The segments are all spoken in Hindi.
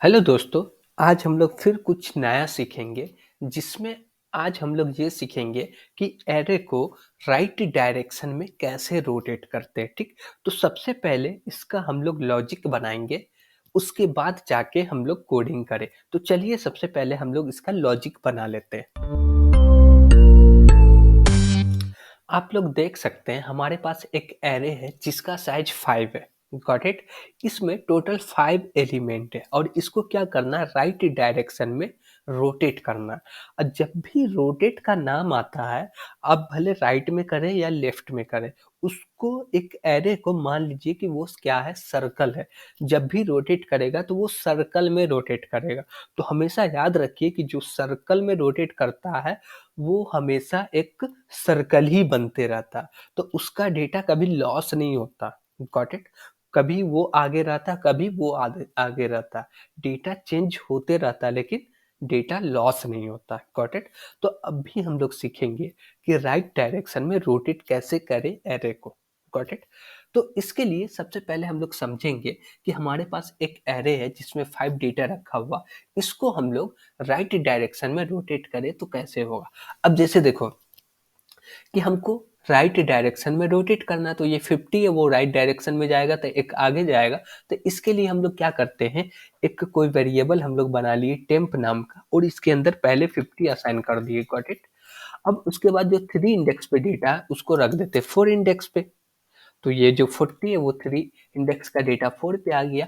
हेलो दोस्तों, आज हम लोग फिर कुछ नया सीखेंगे जिसमें आज हम लोग ये सीखेंगे कि एरे को राइट डायरेक्शन में कैसे रोटेट करते हैं। ठीक, तो सबसे पहले इसका हम लोग लॉजिक बनाएंगे, उसके बाद जाके हम लोग कोडिंग करें। तो चलिए सबसे पहले हम लोग इसका लॉजिक बना लेते हैं। आप लोग देख सकते हैं हमारे पास एक एरे है जिसका साइज 5 है। Got it. इसमें टोटल 5 एलिमेंट है और इसको क्या करना है, राइट डायरेक्शन में रोटेट करना है। और जब भी रोटेट का नाम आता है, आप भले राइट में करें या लेफ्ट में करें, उसको एक एरे को मान लीजिए कि वो क्या है, सर्कल है। जब भी रोटेट करेगा तो वो सर्कल में रोटेट करेगा। तो हमेशा याद रखिए कि जो सर्कल में रोटेट करता है वो हमेशा एक सर्कल ही बनते रहता है, तो उसका डेटा कभी लॉस नहीं होता। Got it. कभी वो आगे रहता, कभी वो आगे आगे रहता, डेटा चेंज होते रहता, लेकिन डेटा लॉस नहीं होता। Got it. तो अब भी हम लोग सीखेंगे कि राइट डायरेक्शन में रोटेट कैसे करें एरे को। Got it. तो इसके लिए सबसे पहले हम लोग समझेंगे कि हमारे पास एक एरे है जिसमें 5 डेटा रखा हुआ, इसको हम लोग राइट डायरेक्शन में रोटेट करें तो कैसे होगा। अब जैसे देखो कि हमको राइट डायरेक्शन में रोटेट करना है, तो ये 50 है, वो राइट डायरेक्शन में जाएगा तो एक आगे जाएगा। तो इसके लिए हम लोग क्या करते हैं, एक कोई वेरिएबल हम लोग बना लिए टेम्प नाम का, और इसके अंदर पहले 50 असाइन कर दिए। Got it. अब उसके बाद जो 3 इंडेक्स पे डेटा है उसको रख देते 4 इंडेक्स पे। तो ये जो 40 है वो 3 इंडेक्स का डेटा 4 पे आ गया।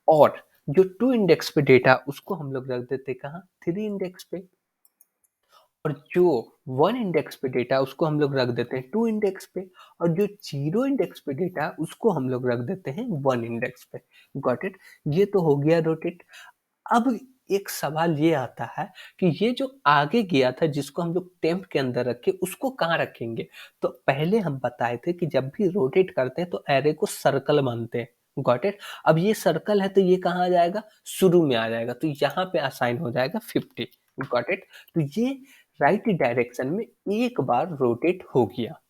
और जो 2 इंडेक्स पे डेटा उसको हम लोग रख देते कहाँ, 3 इंडेक्स पे। और जो 1 इंडेक्स पे डेटा उसको हम लोग रख देते हैं 2 इंडेक्स पे। और जो 0 इंडेक्स पे डेटा उसको हम लोग रख देते हैं 1 इंडेक्स पे। Got it. ये तो हो गया रोटेट। अब एक सवाल ये आता है कि ये जो आगे गया था जिसको हम लोग टेम्प के अंदर रखे, उसको कहाँ रखेंगे। तो पहले हम बताए थे कि जब भी रोटेट करते हैं तो एरे को सर्कल मानते हैं। Got it. अब ये सर्कल है तो ये कहाँ आ जाएगा, शुरू में आ जाएगा, तो यहाँ पे असाइन हो जाएगा 50। Got it. तो ये राइट डायरेक्शन में एक बार रोटेट हो गया।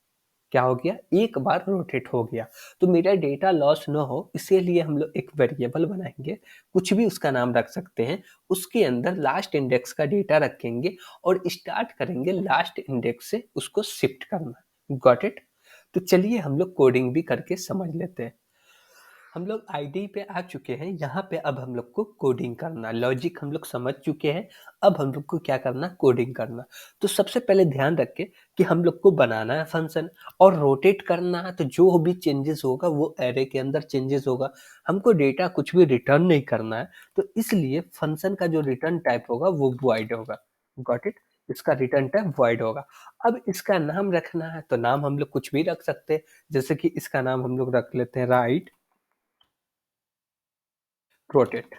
क्या हो गया, एक बार रोटेट हो गया। तो मेरा डेटा लॉस न हो इसीलिए हम लोग एक वेरिएबल बनाएंगे, कुछ भी उसका नाम रख सकते हैं। उसके अंदर लास्ट इंडेक्स का डेटा रखेंगे और स्टार्ट करेंगे लास्ट इंडेक्स से उसको शिफ्ट करना। Got it. तो चलिए हम लोग कोडिंग भी करके समझ लेते हैं। हम लोग आईडी पे आ चुके हैं, यहाँ पे अब हम लोग को कोडिंग करना, लॉजिक हम लोग समझ चुके हैं। अब हम लोग को क्या करना, कोडिंग करना। तो सबसे पहले ध्यान रखें कि हम लोग को बनाना है फंक्शन और रोटेट करना है, तो जो भी चेंजेस होगा वो एरे के अंदर चेंजेस होगा। हमको डेटा कुछ भी रिटर्न नहीं करना है, तो इसलिए फंक्शन का जो रिटर्न टाइप होगा वो वॉइड होगा। Got it. इसका रिटर्न टाइप वॉइड होगा। अब इसका नाम रखना है तो नाम हम लोग कुछ भी रख सकते हैं, जैसे कि इसका नाम हम लोग रख लेते हैं राइट रोटेट।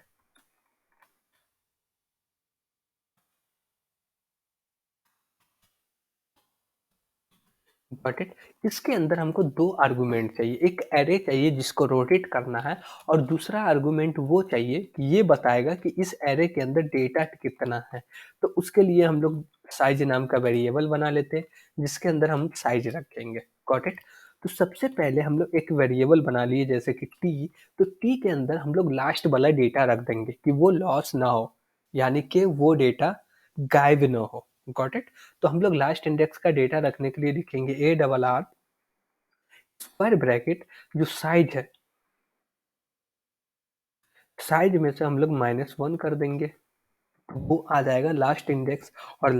Got it. इसके अंदर हमको दो आर्गुमेंट चाहिए, एक एरे चाहिए जिसको रोटेट करना है, और दूसरा आर्गुमेंट वो चाहिए कि ये बताएगा कि इस एरे के अंदर डेटा कितना है। तो उसके लिए हम लोग साइज नाम का वेरिएबल बना लेते हैं जिसके अंदर हम साइज रखेंगे। Got it. तो सबसे पहले हम लोग एक वेरिएबल बना लिए जैसे कि टी। तो टी के अंदर हम लोग लास्ट वाला डेटा रख देंगे कि वो लॉस ना हो, यानी कि वो डेटा गायब ना हो। Got it. तो हम लोग लास्ट इंडेक्स का डेटा रखने के लिए लिखेंगे A double R square bracket, जो साइज है, साइज में से हम लोग -1 कर देंगे, तो वो आ जाएगा लास्ट इंडेक्स। और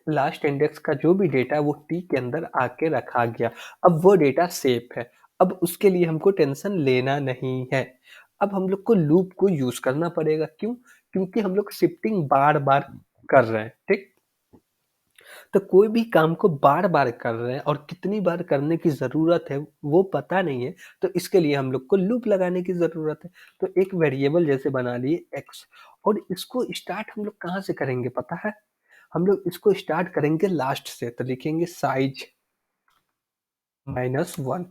लास्ट इंडेक्स का जो भी डेटा है वो टी के अंदर आके रखा गया। अब वो डेटा सेफ है, अब उसके लिए हमको टेंशन लेना नहीं है। अब हम लोग को लूप को यूज करना पड़ेगा, क्यों, क्योंकि हम लोग शिफ्टिंग बार बार कर रहे हैं। ठीक। तो कोई भी काम को बार-बार कर रहे हैं और कितनी बार करने की ज़रूरत है वो पता नहीं है, तो इसके लिए हम लोग को लूप लगाने की ज़रूरत है। तो एक वेरिएबल जैसे बना लिए x, और इसको स्टार्ट हम लोग कहाँ से करेंगे पता है? हम लोग इसको स्टार्ट करेंगे लास्ट से, तो लिखेंगे साइज -1।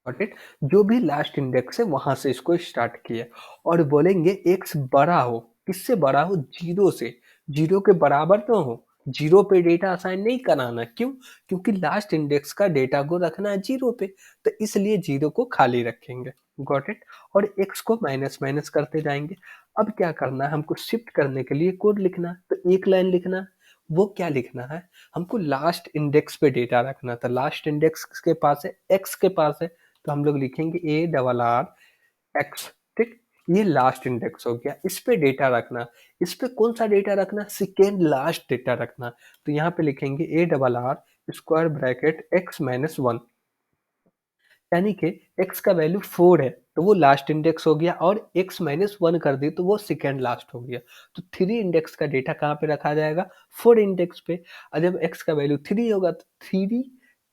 Got it. जो भी लास्ट इंडेक्स है वहां से इसको स्टार्ट किया, और बोलेंगे x बड़ा हो, किससे बड़ा हो, 0 से, 0 के बराबर तो हो। 0 पे डेटा असाइन नहीं कराना, क्यों, क्योंकि लास्ट इंडेक्स का डेटा को रखना है 0 पे, तो इसलिए 0 को खाली रखेंगे। Got it. और x को माइनस माइनस करते जाएंगे। अब क्या करना है, हमको शिफ्ट करने के लिए कोड लिखना है। तो एक लाइन लिखना है। वो क्या लिखना है, हमको लास्ट इंडेक्स पे डेटा रखना था। लास्ट इंडेक्स किसके पास है, एक्स के पास है। तो हम लोग लिखेंगे ए डबल आर एक्स। ठीक, ये लास्ट इंडेक्स हो गया, इस पे डेटा रखना। इस पे कौन सा डेटा रखना, सेकेंड लास्ट डेटा रखना। तो यहाँ पे लिखेंगे A double R square bracket x minus one, यानी कि x का वैल्यू 4 है तो वो लास्ट इंडेक्स हो गया, और x माइनस वन कर दी तो वो सेकेंड लास्ट हो गया। तो 3 इंडेक्स का डेटा कहाँ पे रखा जाएगा, 4 इंडेक्स पे। और जब x का वैल्यू 3 होगा तो 3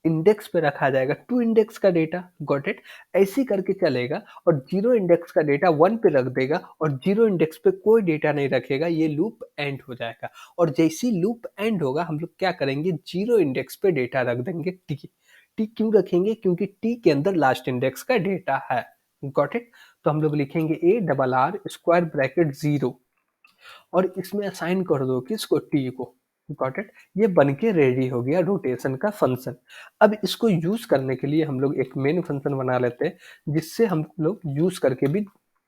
इंडेक्स पे रखा जाएगा 2 इंडेक्स का डेटा। Got it. ऐसे ही करके चलेगा, और 0 इंडेक्स का डेटा 1 पे रख देगा, और 0 इंडेक्स पे कोई डेटा नहीं रखेगा, ये लूप एंड हो जाएगा। और जैसे ही लूप एंड होगा हम लोग क्या करेंगे, 0 इंडेक्स पे डेटा रख देंगे टी। टी क्यों रखेंगे, क्योंकि टी के अंदर लास्ट इंडेक्स का डेटा है। Got it. तो हम लोग लिखेंगे A double R square bracket 0, और इसमें असाइन कर दो किसको, टी को। Got it. ये बन के रेडी हो गया रोटेशन का फंक्शन। अब इसको यूज करने के लिए हम लोग एक मेन फंक्शन बना लेते हैं, जिससे हम लोग यूज करके भी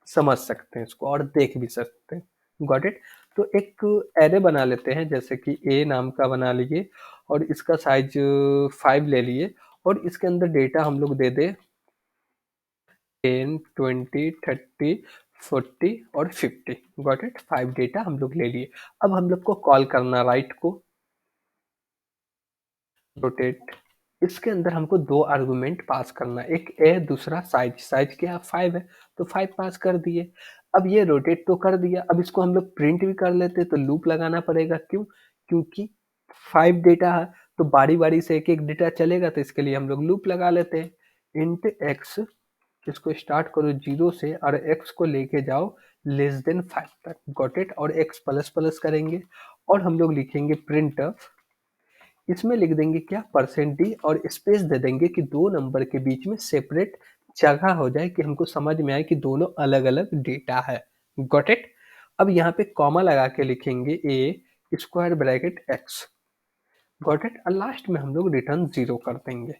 समझ सकते हैं इसको और देख भी सकते हैं। Got it. तो एक एरे बना लेते हैं, जैसे कि ए नाम का बना लिए, और इसका साइज 5 ले लिए, और इसके अंदर डेटा हम लोग दे दे 10, 20, 30, 40 और 50। Got it. 5 डेटा हम लोग ले लिए। अब हम लोग को कॉल करना राइट को, रोटेट। इसके अंदर हमको दो आर्गुमेंट पास करना, एक ए दूसरा साइज। साइज क्या, 5 है, तो 5 पास कर दिए। अब ये रोटेट तो कर दिया, अब इसको हम लोग प्रिंट भी कर लेते, तो लूप लगाना पड़ेगा। क्यों, क्योंकि 5 डेटा है तो बारी बारी से एक एक डेटा चलेगा, तो इसके लिए हम लोग लूप लगा लेते हैं। इंट एक्स, इसको स्टार्ट करो 0 से, और x को लेके जाओ लेस देन 5 तक। Got it. और x प्लस प्लस करेंगे, और हम लोग लिखेंगे प्रिंट, इसमें लिख देंगे क्या, परसेंट डी, और स्पेस दे देंगे कि दो नंबर के बीच में सेपरेट जगह हो जाए, कि हमको समझ में आए कि दोनों अलग अलग डेटा है। Got it. अब यहाँ पे कॉमा लगा के लिखेंगे A square bracket X. Got it. और लास्ट में हम लोग रिटर्न 0 कर देंगे।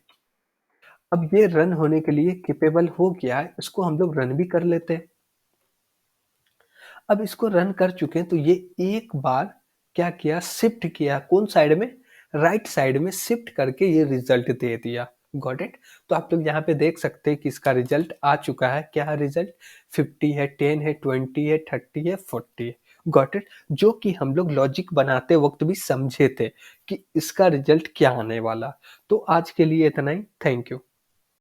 अब ये रन होने के लिए केपेबल हो गया है, इसको हम लोग रन भी कर लेते हैं। अब इसको रन कर चुके हैं, तो ये एक बार क्या किया, शिफ्ट किया कौन साइड में, राइट साइड में शिफ्ट करके ये रिजल्ट दे दिया। Got it. तो आप लोग यहाँ पे देख सकते हैं कि इसका रिजल्ट आ चुका है। क्या है रिजल्ट, 50 है, 10 है, 20 है, 30 है, 40 है। Got it. जो कि हम लोग लॉजिक बनाते वक्त भी समझे थे कि इसका रिजल्ट क्या आने वाला। तो आज के लिए इतना ही। Thank you.